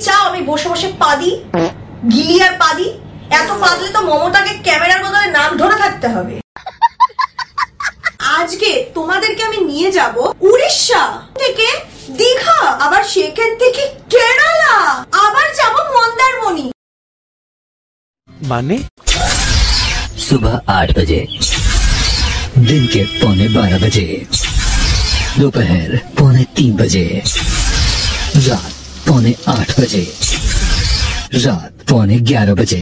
চাও আমি বসে বসে পাদি গিলি আর পাদি? এত পাদলে তো মমতাকে ক্যামেরার বদলে নাক ধরে থাকতে হবে। আজকে তোমাদেরকে আমি নিয়ে যাব উড়িষ্যা থেকে দীঘা, আবার সেখান থেকে কেরালা, আবার যাব মন্দারমণি। माने सुबह 8 बजे, दिन के 12:15 बजे, दोपहर 3:45 बजे, रात 8:15 बजे, रात 11:15 बजे।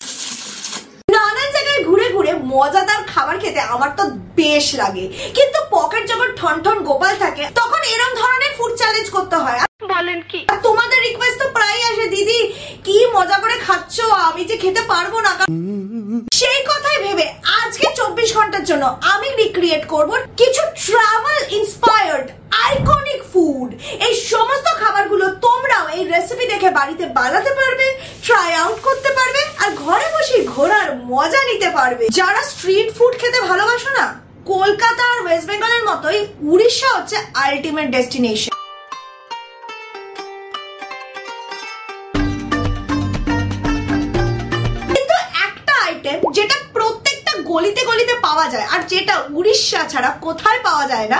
নানান জায়গায় ঘুরে ঘুরে মজাদার খাবার খেতে আমার তো বেশ লাগে, কিন্তু পকেট যখন ঠন ঠন গোপাল থাকে তখন এরকম ধরনের ফুড চ্যালেঞ্জ করতে হয়। বলেন কি? তোমাদের রিকোয়েস্ট তো প্রায় আসে, দিদি কি মজা করে খাচ্ছো, আমি যে খেতে পারবো না। সেই কথাই ভেবে আজকে 24 ঘন্টার জন্য আমি রিক্রিয়েট করব কিছু ট্রাভেল ইন্সপায়ার্ড আইকনিক ফুড। এই সমস্ত খাবারগুলো তোমরাও এই রেসিপি দেখে বাড়িতে বানাতে পারবে, ট্রাই আউট করতে পারবে, আর ঘরে বসে ঘোরার মজা নিতে পারবে। যারা স্ট্রিট ফুড খেতে ভালোবাসো না, কলকাতা আর ওয়েস্ট বেঙ্গলের মতোই উড়িষ্যা হচ্ছে আলটিমেট ডেস্টিনেশন। যেটা প্রত্যেকটা গলিতে গলিতে পাওয়া যায় আর যেটা উড়িষ্যা ছাড়া কোথায় পাওয়া যায় না,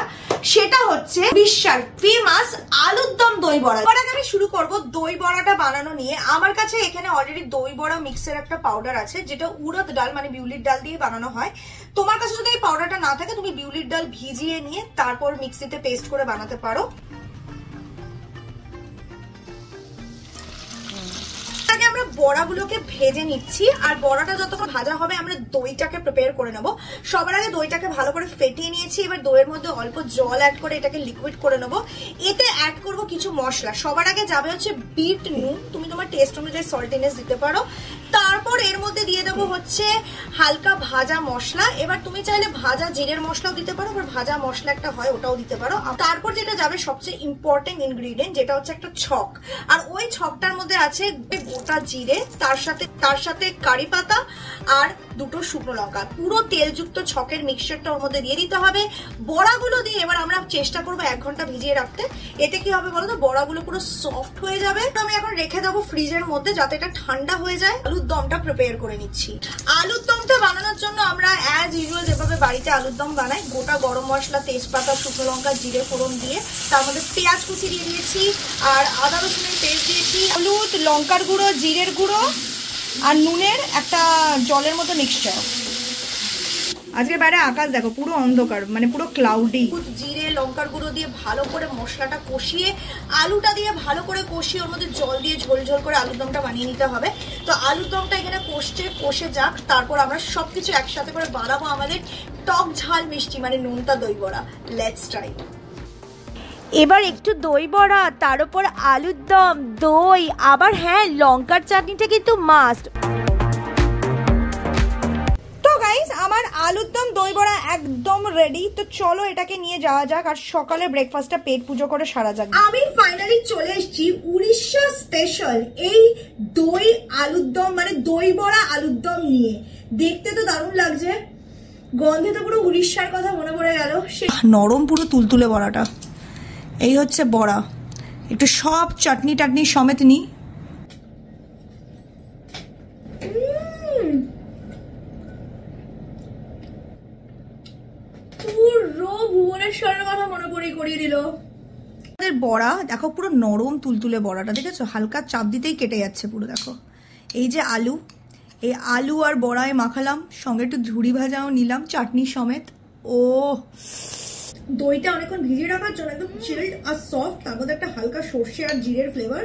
সেটা হচ্ছে উড়িষ্যার ফেমাস আলুর দম দই বড়া। এবার আমি শুরু করব দই বড়াটা বানানো নিয়ে। আমার কাছে এখানে অলরেডি দই বড়া মিক্সের একটা পাউডার আছে, যেটা উড়দ ডাল মানে বিউলির ডাল দিয়ে বানানো হয়। তোমার কাছে যদি এই পাউডারটা না থাকে, তুমি বিউলির ডাল ভিজিয়ে নিয়ে তারপর মিক্সিতে পেস্ট করে বানাতে পারো। আমরা বড়াগুলোকে ভেজে নিচ্ছি, আর বড়াটা যতক্ষণ ভাজা হবে আমরা দইটাকে প্রিপেয়ার করে নেব। সবার আগে দইটাকে ভালো করে ফেটিয়ে নিয়েছি। এবার দইয়ের মধ্যে অল্প জল অ্যাড করে এটাকে লিকুইড করে নেব। এতে অ্যাড করব কিছু মশলা। সবার আগে যাবে হচ্ছে বিট নুন, তুমি তোমার টেস্ট অনুযায়ী সল্টিনেস দিতে পারো। তারপর এর মধ্যে দিয়ে দেবো হচ্ছে হালকা ভাজা মশলা। এবার তুমি চাইলে ভাজা জিরের মশলাও দিতে পারো, আবার ভাজা মশলা একটা হয় ওটাও দিতে পারো। তারপর যেটা যাবে সবচেয়ে ইম্পর্টেন্ট ইনগ্রিডিয়েন্ট, যেটা হচ্ছে একটা ছক। আর ওই ছকটার মধ্যে আছে গোটা জিরে, তার সাথে কারি পাতা আর দুটো শুকনো লঙ্কা। পুরো তেলযুক্ত ছকের মিক্সচারটা ওর মধ্যে দিয়ে দিতে হবে। বড়াগুলো দিয়ে এবার আমরা চেষ্টা করবো 1 ঘন্টা ভিজিয়ে রাখতে। এতে কি হবে বলো তো, বড়াগুলো পুরো সফট হয়ে যাবে। আমি এখন রেখে দেবো ফ্রিজের মধ্যে যাতে এটা ঠান্ডা হয়ে যায়। আলুর দমটা প্রিপেয়ার করে নিচ্ছি। আলুর দমটা বানানোর জন্য আমরা অ্যাজ ইউজুয়াল যেভাবে বাড়িতে আলুর দম বানাই, গোটা গরম মশলা, তেজপাতা, শুকনো লঙ্কা, জিরে ফোড়ন দিয়ে তার মধ্যে পেঁয়াজ কুচি দিয়ে দিয়েছি আর আদা রসুনের পেস্ট দিয়েছি, হলুদ, লঙ্কার গুঁড়ো, জিরের গুঁড়ো আর নুনের একটা জলের মতো মিক্সচার। আজকে বাইরে আকাশ দেখো পুরো অন্ধকার, মানে পুরো ক্লাউডি। জিরে লঙ্কার গুঁড়ো দিয়ে ভালো করে মশলাটা কষিয়ে, আলুটা দিয়ে ভালো করে কষিয়ে ওর মধ্যে জল দিয়ে ঝোল ঝোল করে আলুর দমটা বানিয়ে নিতে হবে। তো আলুর দমটা এখানে কষে যাক, তারপর আমরা সবকিছু একসাথে করে বানাবো আমাদের টক ঝাল মিষ্টি মানে নোনতা দই বড়া। Let's try. এবার একটু দই বড়া, তার উপর আলুর দম, দই, আবার হ্যাঁ লঙ্কার চাটনিটা কিন্তু মাস্ট। তো গাইস, আমার আলুর দম দই বড়া একদম রেডি। তো চলো এটাকে নিয়ে যাওয়া যাক আর সকালে ব্রেকফাস্টটা পেট পুজো করে সারা যাক। আমি ফাইনালি চলে এসেছি উড়িষ্যা স্পেশাল এই দই আলুর দম মানে দই বড়া আলুর দম নিয়ে। দেখতে তো দারুণ লাগছে, গন্ধে তো পুরো উড়িষ্যার কথা মনে পড়ে গেল। নরম পুরো তুলতুলে বড়াটা। এই হচ্ছে বড়া, একটু সব চাটনি টাটনি সমেত নি। পুরো ভুবনেশ্বরের কথা মনে করিয়ে দিল। বড়া দেখো পুরো নরম তুলতুলে বড়াটা, দেখেছো? হালকা চাপ দিতেই কেটে যাচ্ছে পুরো। দেখো এই যে আলু, এই আলু আর বড়ায় মাখালাম, সঙ্গে একটু ঝুড়ি ভাজাও নিলাম চাটনি সমেত। ও দইটা অনেকক্ষণ ভিজিয়ে রাখার জন্য একদম চিল্ড আর সফট, তার মধ্যে একটা হালকা সর্ষে আর জিরের ফ্লেভার।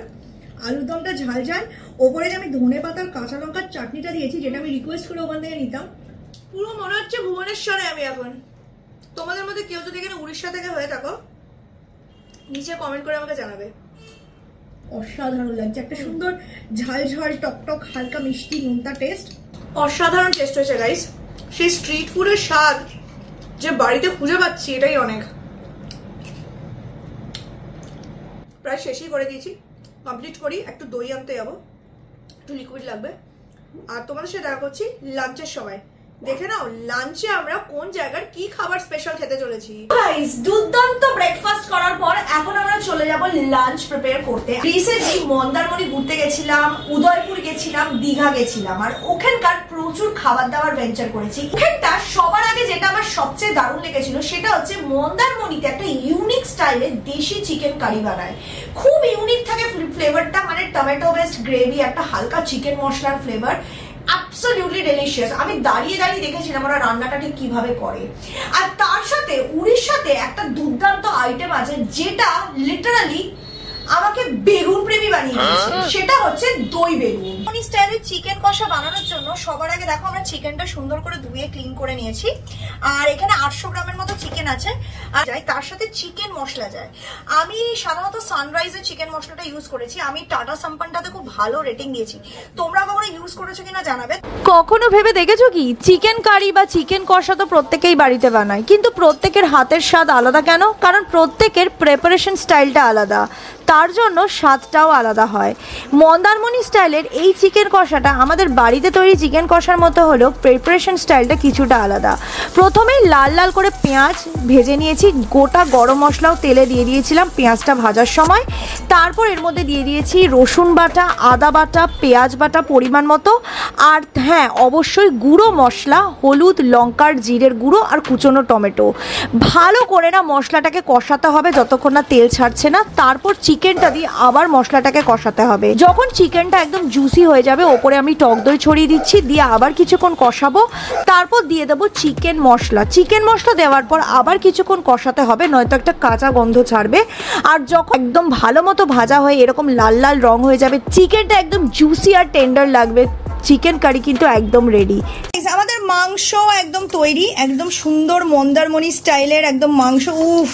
আলুর দমটা ঝাল ঝাল, ওপরে যে আমি ধনে পাতার কাঁচা লঙ্কার চাটনিটা দিয়েছি, যেটা আমি রিকোয়েস্ট করে ওখান থেকে নিতাম। পুরো মনে হচ্ছে ভুবনেশ্বরে আমি এখন। তোমাদের মধ্যে কেউ যদি এখানে উড়িষ্যা থেকে হয়ে থাকো, নিচে কমেন্ট করে আমাকে জানাবে। অসাধারণ লাগছে, একটা সুন্দর ঝাল ঝাল টকটক হালকা মিষ্টি নোনতা টেস্ট। অসাধারণ টেস্ট হয়েছে গাইস। সেই স্ট্রিট ফুডের স্বাদ যে বাড়িতে খুঁজে পাচ্ছি এটাই অনেক। প্রায় শেষই করে দিয়েছি, কমপ্লিট করি। একটু দই আনতে যাবো, একটু লিকুইড লাগবে। আর তোমাদের সাথে দেখা করছি লাঞ্চের সময়। দেখে নাও লাঞ্চে আমরা কোন জায়গার কি খাবার স্পেশাল খেতে চলেছি। গাইস, দুর্দান্ত ব্রেকফাস্ট করার পর এখন আমরা চলে যাব লাঞ্চ প্রিপেয়ার করতে। রিসেন্টলি মন্দারমণি ঘুরতে গেছিলাম, উদয়পুর গেছিলাম, দীঘা গেছিলাম, আর ওখানকার প্রচুর খাবার দাবার ভেঞ্চার করেছি। ওখানটা সবার আগে যেটা আমার সবচেয়ে দারুণ লেগেছিল সেটা হচ্ছে মন্দারমণিতে একটা ইউনিক স্টাইলে দেশি চিকেন কারি বানায়। খুব ইউনিক থাকে ফ্লেভারটা, মানে টমেটো বেসড গ্রেভি, একটা হালকা চিকেন মশলার ফ্লেভার, অ্যাবসলিউটলি ডেলিশিয়াস। আমি দাঁড়িয়ে দাঁড়িয়ে দেখেছিলাম ওরা রান্নাটা ঠিক কিভাবে করে। আর তার সাথে উড়িষ্যাতে একটা দুর্দান্ত আইটেম আছে যেটা লিটারালি আমাকে বেগুন প্রেমী বানিয়ে দিয়েছে, সেটা হচ্ছে দই বেগুন। স্টাইলের চিকেন কষা বানানোর জন্য সবার আগে দেখো আমরা চিকেনটা সুন্দর করে ধুয়ে ক্লিন করে নিয়েছি। আর এখানে 800 গ্রামের মতো চিকেন আছে, আর তার সাথে চিকেন মশলা যায়। আমি সাধারণত সানরাইজের চিকেন মশলাটা ইউজ করেছি, আমি টাটা সম্পানটাতে খুব ভালো রেটিং দিয়েছি। তোমরা কখনো ইউজ করেছো কিনা জানাবে। কখনো ভেবে দেখেছো কি চিকেন কারি বা চিকেন কষা তো প্রত্যেকেই বাড়িতে বানায়, কিন্তু প্রত্যেকের হাতের স্বাদ আলাদা কেন? কারণ প্রত্যেকের প্রিপারেশন স্টাইলটা আলাদা, তার জন্য স্বাদটাও আলাদা হয়। মন্দারমণি স্টাইলের এই চিকেন কষাটা আমাদের বাড়িতে তৈরি চিকেন কষার মতো হলেও প্রিপারেশন স্টাইলটা কিছুটা আলাদা। প্রথমেই লাল লাল করে পেঁয়াজ ভেজে নিয়েছি, গোটা গরম মশলাও তেলে দিয়ে দিয়েছিলাম পেঁয়াজটা ভাজার সময়। তারপর এর মধ্যে দিয়ে দিয়েছি রসুন বাটা, আদা বাটা, পেঁয়াজ বাটা পরিমাণ মতো, আর হ্যাঁ অবশ্যই গুঁড়ো মশলা, হলুদ, লঙ্কার, জিরের গুঁড়ো আর কুচনো টমেটো। ভালো করে না মশলাটাকে কষাতে হবে যতক্ষণ না তেল ছাড়ছে না। তারপর চিকেনটা দিয়ে আবার মশলাটাকে কষাতে হবে। যখন চিকেনটা একদম জুসি হয়ে যাবে ওপরে আমি টক দই ছড়িয়ে দিচ্ছি, দিয়ে আবার কিছুক্ষণ কষাবো। তারপর দিয়ে দেবো চিকেন মশলা। চিকেন মশলা দেওয়ার পর আবার কিছুক্ষণ কষাতে হবে, নয়তো একটা কাঁচা গন্ধ ছাড়বে। আর যখন একদম ভালো মতো ভাজা হয়ে এরকম লাল লাল রং হয়ে যাবে, চিকেনটা একদম জুসি আর টেন্ডার লাগবে, চিকেন কারি কিন্তু একদম রেডি। আমাদের মাংস একদম তৈরি, একদম সুন্দর মন্দারমণি স্টাইলের একদম মাংস। উফ,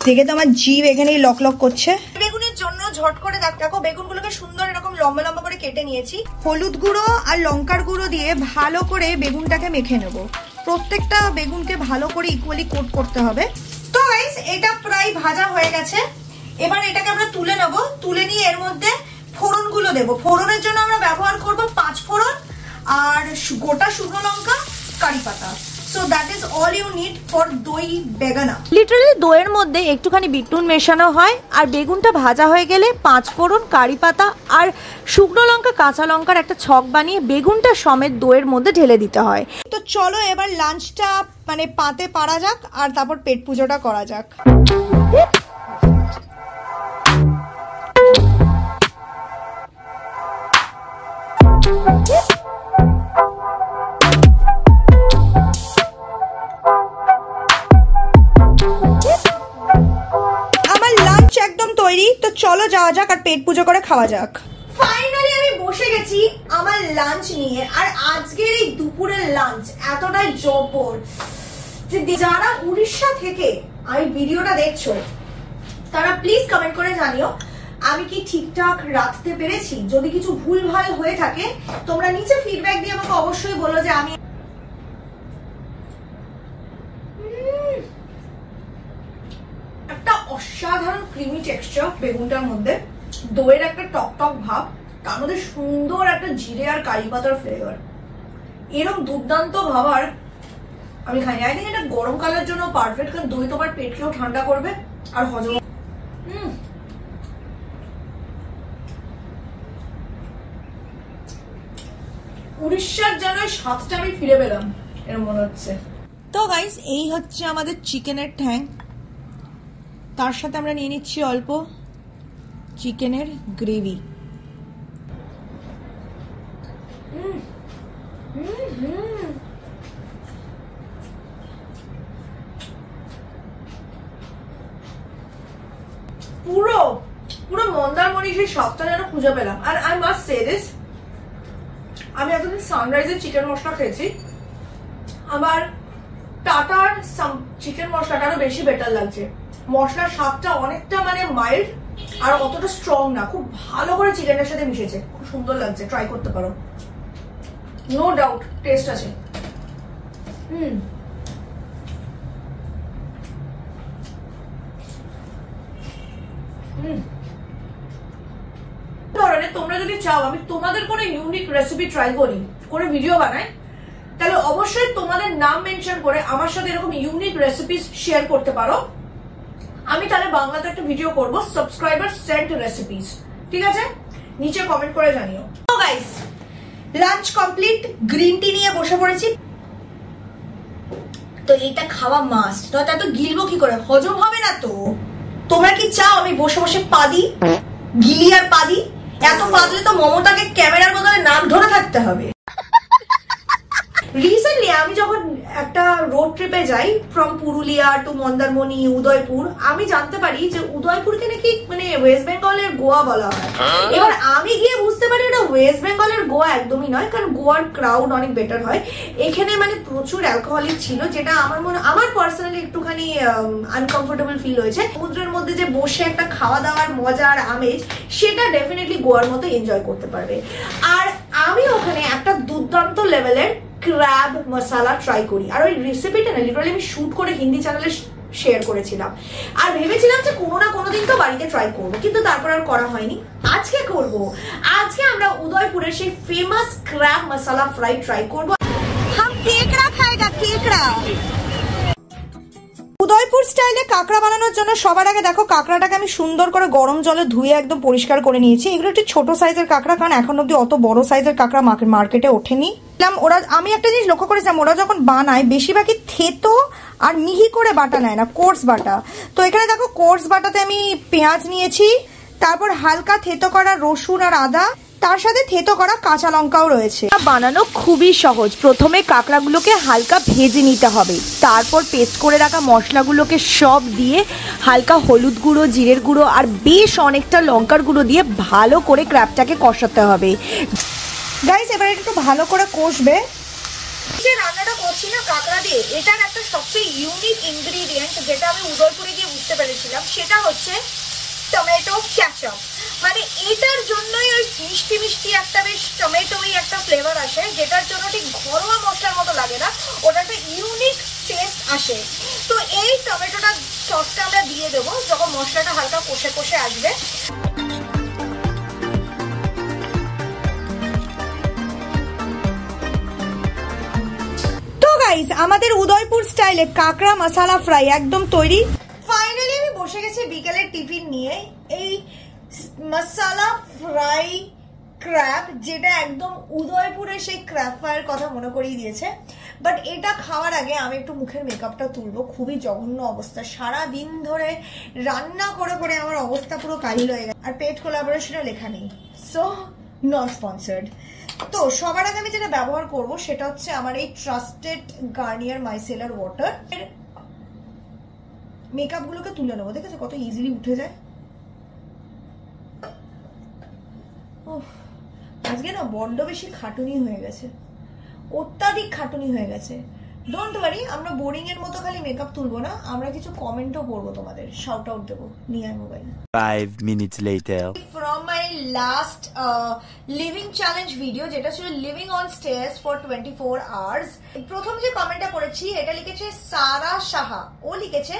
দেখে তো আমার জিভ এখানেই লক লক করছে। বেগুনের জন্য ঝট করে দেখো বেগুনগুলোকে সুন্দর এরকম লম্বা লম্বা করে কেটে নিয়েছি। হলুদ গুঁড়ো আর লঙ্কার গুঁড়ো দিয়ে ভালো করে বেগুনটাকে মেখে নেব। প্রত্যেকটা বেগুনকে ভালো করে ইকুয়ালি কোট করতে হবে। তো গাইস, এটা প্রায় ভাজা হয়ে গেছে। এবার এটাকে আমরা তুলে নেব। তুলে নিয়ে এর মধ্যে ফোড়নগুলো দেবো। ফোড়নের জন্য আমরা ব্যবহার করব 5 ফোড়ন আর গোটা শুকনো লঙ্কা, কারি পাতা। So that is all you need for দই বেগানা। লিটারালি দইয়ের মধ্যে একটুখানি বিট নুন মেশানো হয়, আর বেগুনটা ভাজা হয়ে গেলে 5 ফোড়ন, কারি পাতা আর শুকনো লঙ্কা, কাঁচা লঙ্কার একটা ছক বানিয়ে বেগুনটা সমেত দইয়ের মধ্যে ঢেলে দিতে হয়। তো চলো এবার লাঞ্চটা মানে পাতে পারা যাক, আর তারপর পেট পুজোটা করা যাক। তো চলো যাওয়া যাক আর পেট পুজো করে খাওয়া যাক। ফাইনালি আমি বসে গেছি আমার লাঞ্চ নিয়ে। আর আজকের এই দুপুরের লাঞ্চ এতটাই জবর যে যারা উড়িষ্যা থেকে এই ভিডিওটা দেখছো তারা প্লিজ কমেন্ট করে জানিও আমি কি ঠিকঠাক রাখতে পেরেছি। যদি কিছু ভুলভাল হয়ে থাকে তোমরা নিচে ফিডব্যাক দিয়ে আমাকে অবশ্যই বলো যে আমি একটা অসাধারণ ক্রিমি টেক্সচার বেগুনটার মধ্যে, দইয়ের একটা টক টক ভাব, তার মধ্যে সুন্দর একটা জিরে আর কারি পাতার ফ্লেভার। এরকম দুর্দান্ত খাবার আমি খাই। আই থিঙ্ক এটা গরমকালের জন্য পারফেক্ট, কারণ দই তোমার পেটকেও ঠান্ডা করবে আর হজম। উড়িষ্যার যেন স্বাদটা আমি ফিরে পেলাম এরকম মনে হচ্ছে। তো গাইস, এই হচ্ছে আমাদের চিকেনের ঠ্যাং। তার সাথে আমরা নিয়ে নিচ্ছি অল্প চিকেনের গ্রেভি। পুরো পুরো মন্দারমণি সেই স্বাদটা যেন খুঁজে পেলাম। আর আই মাস্ট সে দিস, আমি এতদিন সানরাইজের চিকেন মশলা খেয়েছি, আমার টাটার চিকেন মশলাটা আরো বেশি বেটার লাগছে। মশলার স্বাদটা অনেকটা মানে মাইল্ড আর অতটা স্ট্রং না, খুব ভালো করে চিকেনের সাথে মিশেছে, খুব সুন্দর লাগছে। ট্রাই করতে পারো, নো ডাউট টেস্ট আছে। ধরনের তোমরা যদি চাও আমি তোমাদের কোনো ইউনিক রেসিপি ট্রাই করি, করে ভিডিও বানাই, তাহলে অবশ্যই তোমাদের নাম মেনশন করে আমার সাথে এরকম ইউনিক রেসিপিস শেয়ার করতে পারো। আমি তাহলে বাংলাতে একটা ভিডিও করব সাবস্ক্রাইবার সেন্ট রেসিপিস, ঠিক আছে? নিচে কমেন্ট করে জানিও। তো guys, lunch complete, green tea নিয়ে বসে পড়েছি। তো এইটা খাওয়া মাস্ট, তো তা তো গিলবো কি করে, হজম হবে না তো। তোমরা কি চাও আমি বসে বসে পাদি গিলি আর পাদি? এত পাদলে তো মমতাকে ক্যামেরার বদলে নাক ধরে থাকতে হবে। রিসেন্টলি আমি যখন একটা রোড ট্রিপে যাই ফ্রম পুরুলিয়া টু মন্দারমণি, উদয়পুর, আমি জানতে পারি যে উদয়পুরকে নাকি মানে ওয়েস্ট বেঙ্গলের গোয়া বলা হয়। এবার আমি গিয়ে বুঝতে পারি এটা ওয়েস্ট বেঙ্গলের গোয়া একদমই নয়, কারণ গোয়ার ক্রাউড অনেক বেটার হয়। এখানে মানে প্রচুর অ্যালকোহলিক ছিল, যেটা আমার পার্সোনালি একটুখানি আনকমফোর্টেবল ফিল হয়েছে। সমুদ্রের মধ্যে যে বসে একটা খাওয়া দাওয়ার মজা আর আমেজ, সেটা ডেফিনেটলি গোয়ার মতো এনজয় করতে পারবে। আর আমি ওখানে একটা দুর্দান্ত লেভেলের ক্র্যাব মশালা ট্রাই করি, আর ওই রেসিপিটা না লিটারালি আমি শুট করে হিন্দি চ্যানেলে শেয়ার করেছিলাম, আর ভেবেছিলাম যে কোনো না কোনো দিন তো বাড়িতে ট্রাই করবো, কিন্তু তারপর আর করা হয়নি। আজকে করব। আজকে আমরা উদয়পুরের সেই ফেমাস ক্র্যাব মশালা ফ্রাই ট্রাই করবো। হাম কেকড়া খাएगा, কেকড়া। উদয়পুর স্টাইলে কাঁকড়া বানানোর জন্য সবার আগে দেখো কাঁকড়াটাকে আমি সুন্দর করে গরম জলে ধুয়ে একদম পরিষ্কার করে নিয়েছি। এগুলো একটু ছোট সাইজের কাঁকড়া, কারণ এখন অব্দি অত বড় সাইজের কাঁকড়া মার্কেটে ওঠেনি। আমি একটা জিনিস লক্ষ্য করেছিলাম, ওরা যখন বানায় বেশিরভাগই থেতো আর মিহি করে বাটা নেয় না, কোর্স বাটা। তো এখানে দেখো কোর্স বাটাতে আমি পেঁয়াজ নিয়েছি, তারপর হালকা থেতো করা রসুন আর আদা, তার সাথে থেতো করা কাঁচা লঙ্কাও রয়েছে। বানানো খুবই সহজ। প্রথমে কাঁকড়াগুলোকে হালকা ভেজে নিতে হবে, তারপর পেস্ট করে রাখা মশলাগুলোকে সব দিয়ে হালকা হলুদ গুঁড়ো, জিরের গুঁড়ো আর বেশ অনেকটা লঙ্কার গুঁড়ো দিয়ে ভালো করে ক্র্যাবটাকে কষাতে হবে। গাইস, এবার একটু ভালো করে কষবে। যে রান্নাটা করছি না কাঁকড়া দিয়ে, এটার একটা সবচেয়ে ইউনিক ইনগ্রিডিয়েন্ট যেটা আমি উদয়পুরে গিয়ে বুঝতে পেরেছিলাম, সেটা হচ্ছে টমেটো ক্যাচাপ। মানে এটার জন্যই ওই মিষ্টি মিষ্টি একটা বেশ টমেটোই একটা ফ্লেভার আসে, যেটার জন্য ঠিক ঘরোয়া মশলার মতো লাগে না, ওটা একটা ইউনিক টেস্ট আসে। তো এই টমেটোটা সসটা আমরা দিয়ে দেবো যখন মশলাটা হালকা কষে কষে আসবে। তো গাইস, আমাদের উদয়পুর স্টাইলে কাঁকড়া মশালা ফ্রাই একদম তৈরি। ফাইনালি আমি বসে গেছি বিকেলের টিফিন নিয়ে। এই মশালা ফ্রাই ক্র্যাব, যেটা একদম উদয়পুরের সেই ক্র্যাব ফ্রাইয়ের কথা মনে করিয়ে দিয়েছে। বাট এটা খাওয়ার আগে আমি একটু মুখের মেকআপটা তুলবো। খুবই জঘন্য অবস্থা, সারা দিন ধরে রান্না করে করে আমার অবস্থা পুরো কাহিল হয়ে গেছে। আর পেড কোলাবোরেশনে লেখা নেই, সো নট স্পন্সার্ড। তো সবার আগে আমি যেটা ব্যবহার করব সেটা হচ্ছে আমার এই trusted Garnier micellar water. Makeup গুলোকে তুলে নেবো, দেখেছো কত ইজিলি উঠে যায়। আজকে না বড্ড বেশি খাটুনি হয়ে গেছে, অত্যাধিক খাটুনি হয়ে গেছে। ডোন্ট ওয়ারি, আমরা বোরিং এর মতো খালি মেকআপ তুলবো না, আমরা কিছু কমেন্টও করবো, তোমাদের শাউট আউট দেবো। নিয়ে mobile 5 minutes later from my last living challenge video, যেটা ছিল living on stairs for 24 hours। প্রথম যে কমেন্টটা করেছি এটা লিখেছে সারা সাহা। ও লিখেছে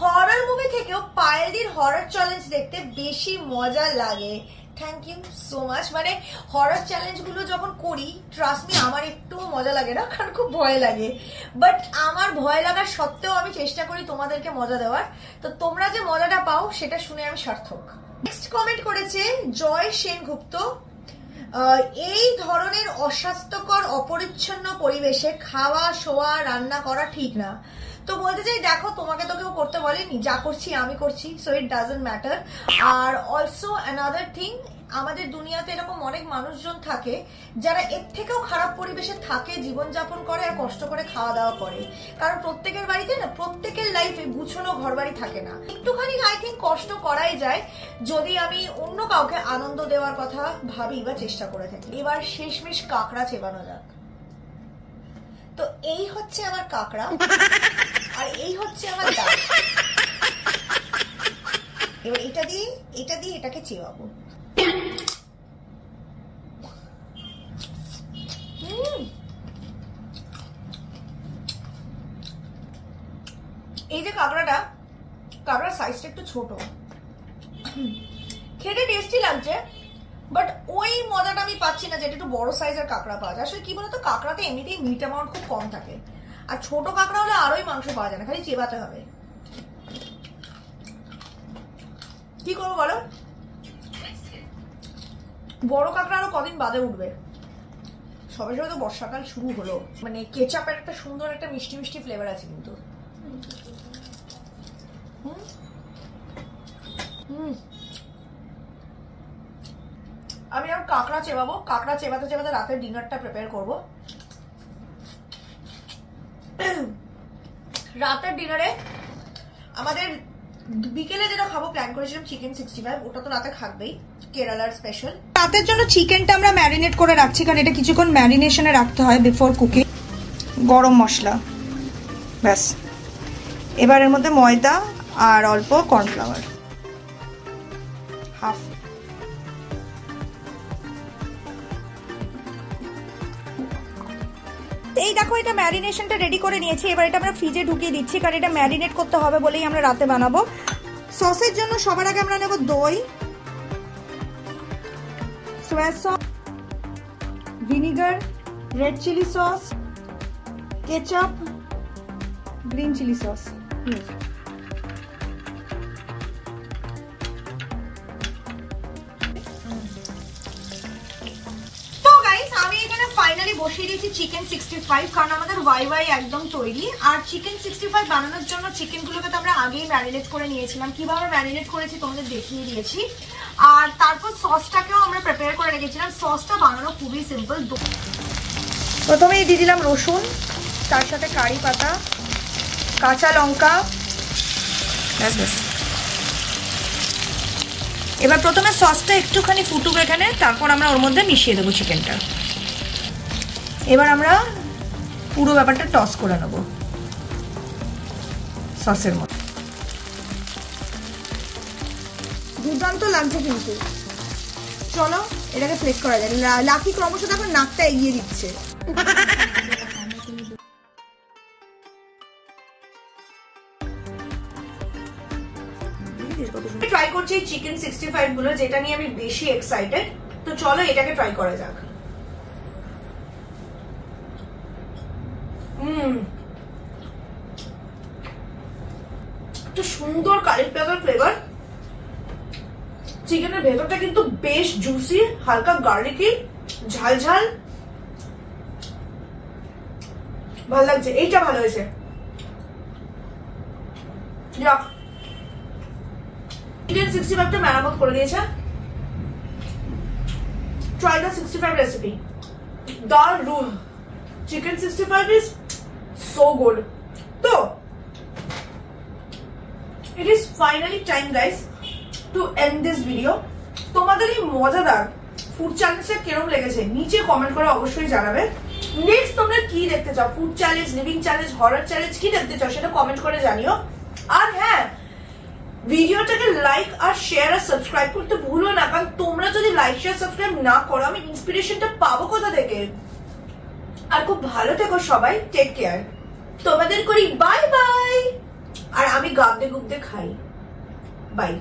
হরর মুভি থেকেও পায়েলদির হরর চ্যালেঞ্জ দেখতে বেশি মজা লাগে। Thank you so much. মানে হরর চ্যালেঞ্জ গুলো যখন করি, ট্রাস্ট মি, আমার একটু মজা লাগে না, কারণ খুব ভয় লাগে। বাট আমার ভয় লাগার সত্ত্বেও আমি চেষ্টা করি তোমাদেরকে মজা দেওয়ার। তো তোমরা যে মজাটা পাও সেটা শুনে আমি সার্থক। নেক্সট কমেন্ট করেছে জয় সেনগুপ্ত। এই ধরনের অস্বাস্থ্যকর অপরিচ্ছন্ন পরিবেশে খাওয়া শোয়া রান্না করা ঠিক না। তো বলতে চাই, দেখো তোমাকে তো কেউ করতে বলেনি, যা করছি আমি করছি, so it doesn't matter. Are also another thing, আমাদের দুনিয়াতে এরকম অনেক মানুষজন থাকে যারা এর থেকেও খারাপ পরিবেশে থাকে, জীবনযাপন করে আর কষ্ট করে খাওয়া দাওয়া করে। কারণ প্রত্যেকের বাড়িতে না, প্রত্যেকের লাইফে গুছানো ঘর বাড়ি থাকে না। একটুখানি আই থিঙ্ক কষ্ট করাই যায় যদি আমি অন্য কাউকে আনন্দ দেওয়ার কথা ভাবি বা চেষ্টা করে থাকি। এবার শেষমেশ কাঁকড়া চেবানো যাক। তো এই হচ্ছে আমার কাঁকড়া আর এই হচ্ছে আমার ডাল। এবার এটা দিয়ে এটাকে চেবাবো। এই যে কাঁকড়ার সাইজটা একটু ছোট, খেতে টেস্টি লাগছে, বাট ওই মজাটা আমি পাচ্ছি না যেটা একটু বড় সাইজের কাঁকড়া পাওয়া যায়। আসলে কি বলতো, কাঁকড়াতে এমনিতেই মিট অ্যামাউন্ট খুব কম থাকে, আর ছোট কাঁকড়া হলে আরোই মাংস পাওয়া যায় না, খালি চেবাতে হবে। কি করবো বলো, বড় কাঁকড়া আরো কদিন বাদে উঠবে। সবে সবে তো বর্ষাকাল শুরু হলো, মানে কেচাপের একটা সুন্দর একটা মিষ্টি মিষ্টি ফ্লেভার আছে কিন্তু। আমি আর কাঁকড়া চেবাবো, কাঁকড়া চেবাতে চেবাতে রাতের ডিনারটা প্রিপেয়ার করবো। রাতের ডিনারে আমাদের বিকেলে যেটা খাবো প্ল্যান করেছিলাম চিকেন 65, ওটা তো রাতে থাকবেই, কেরালার স্পেশাল। রাতের জন্য চিকেনটা আমরা ম্যারিনেট করে রাখছি, কারণ এটা কিছুক্ষণ ম্যারিনেশনে রাখতে হয় বিফোর কুকিং। গরম মশলা, ব্যাস। এবার এর মধ্যে ময়দা আর অল্প কর্নফ্লাওয়ার, হাফ। এই দেখো, এটা ম্যারিনেশনটা রেডি করে নিয়েছি। এবার এটা আমরা ফ্রিজে ঢুকিয়ে দিচ্ছি, কারণ এটা ম্যারিনেট করতে হবে বলেই আমরা রাতে বানাবো। সসের জন্য সবার আগে আমরা নেব দই, soya sauce, vinegar, red chilli sauce, ketchup, green chilli sauce. আমি এখানে ফাইনালি বসিয়ে দিয়েছি চিকেন 65, কারণ আমাদের ওয়াই একদম তৈরি। আর চিকেন 65 বানানোর জন্য চিকেনগুলোকে তো আমরা আগেই ম্যারিনেট করে নিয়েছিলাম, কিভাবে ম্যারিনেট করেছি তোমাদের দেখিয়ে দিয়েছি। আর তারপর সসটাকেও আমরা প্রিপেয়ার করে রেখেছিলাম। সসটা বানানো খুবই সিম্পল। প্রথমেই দিয়ে দিলাম রসুন, তার সাথে কারি পাতা, কাঁচা লঙ্কা। এবার প্রথমে সসটা একটুখানি ফুটুক এখানে, তারপর আমরা ওর মধ্যে মিশিয়ে দেবো চিকেনটা। এবার আমরা পুরো ব্যাপারটা টস করে নেব সসের মধ্যে। দুর্দান্ত লাগছে কিন্তু। চলো এটাকে প্লেট করা যায়। লাকি ক্রমশ দেখো নাকটা এগিয়ে দিচ্ছে। ট্রাই করছি চিকেন 65 গুলো, যেটা নিয়ে আমি বেশি এক্সাইটেড। তো চলো এটাকে ট্রাই করা যাক। একটা সুন্দর কারি পাতার ফ্লেভার। চিকেনের ভেতরটা কিন্তু বেশ জুসি, হালকা গার্লিকি, ঝাল ঝাল, ভালো লাগছে। এইটা ভালো হয়েছে। চিকেন 65টা মেরামত করে দিয়েছে। Try the 65 recipe. দারুন। Chicken 65 is so good. তো it is finally time guys to end this video. তোমাদের এই মজাদার ফুড চ্যালেঞ্জটা কেমন লেগেছে নিচে কমেন্ট করে অবশ্যই জানাবে। নেক্সট তোমরা কি দেখতে চাও, food challenge, living challenge, horror challenge, কি দেখতে চাও সেটা কমেন্ট করে জানিও। আর হ্যাঁ, ভিডিওটাকে লাইক আর শেয়ার আর সাবস্ক্রাইব করতে ভুলো না, কারণ তোমরা যদি লাইক শেয়ার সাবস্ক্রাইব না করো আমি ইন্সপিরেশনটা পাবো কোথা থেকে। আর খুব ভালো থেকো সবাই, টেক কেয়ার। তোমাদের করি বাই বাই। আর আমি গাবদে গুবদে খাই। বাই।